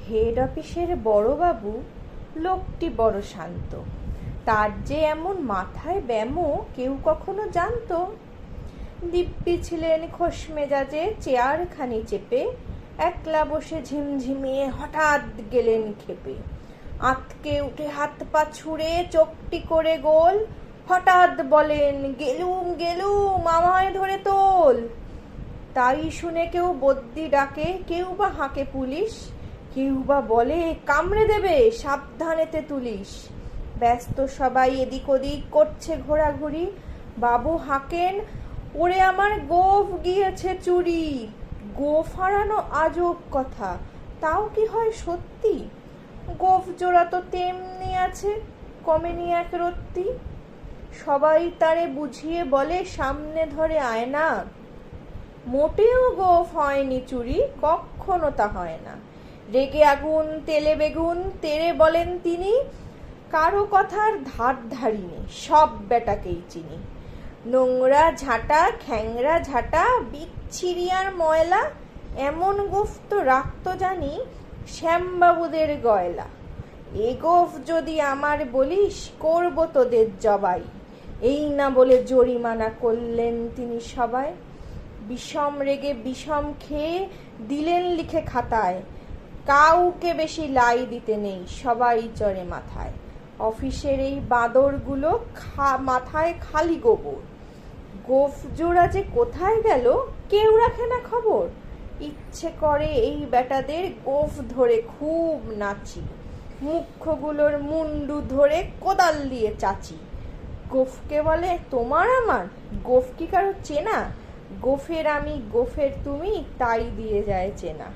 Head অফিসের বড়বাবু লোকটি বড় শান্ত। তার যে এমন মাথায় ব্যামো কেউ কখনো জানতো? দিব্যি ছিলেন খোশ মেজাজে, চেয়ারখানি চেপে একলা বসে ঝিমঝিমিয়ে হঠাৎ গেলেন ক্ষেপে। আঁতকে উঠে হাত পা ছুঁড়ে চোখটি করে গোল, হঠাৎ বলেন, গেলুম গেলুম, আমায় ধরে তোল। তাই শুনে কেউ বদ্যি ডাকে, কেউ বা হাঁকে পুলিশ, কেউ বা বলে কামড়ে দেবে, সাবধানেতে তুলিস। ব্যস্ত সবাই এদিক ওদিক করছে ঘোরাঘুরি। বাবু হাঁকেন, ওরে আমার গোঁফ গিয়েছে চুরি। গোঁফ হারানো আজব কথা, তাও কি হয় সত্যি? গোঁফ জোড়া তো তেমনি আছে, কমেনি এক রত্তি। সবাই তারে বুঝিয়ে বলে, সামনে ধরে আয়না। মোটেও গোঁফ হয়নি চুরি, কখনো তা হয় না। রেগে আগুন তেলে বেগুন তেড়ে বলেন তিনি, কারো কথার ধার ধারিনি, সব বেটাকেই চিনি। নোংরা ঝাঁটা, খ্যাংরা ঝাঁটা, বিচ্ছিরি আর ময়লা, এমন গোঁফ তো রাখতো জানি শ্যামবাবুদের গয়লা। এ গোঁফ যদি আমার বলিস, করবো তোদের জবাই। এই না বলে জরিমানা করলেন তিনি সবাই। বিষম রেগে বিষম খেয়ে দিলেন লিখে খাতায়, কাউকে বেশি লাই দিতে নেই, সবাই চড়ে মাথায়। অফিসের এই বাঁদরগুলো মাথায় খালি গোবর। গোঁফ জোড়া যে কোথায় গেল কেউ রাখে না খবর। ইচ্ছে করে এই বেটাদের গোঁফ ধরে খুব নাচি, মুখ্যগুলোর মুন্ডু ধরে কোদাল দিয়ে চাচি। গোঁফকে বলে তোমার আমার, গোঁফ কি কারো চেনা? গোঁফের আমি গোঁফের তুমি, তাই দিয়ে যায় চেনা।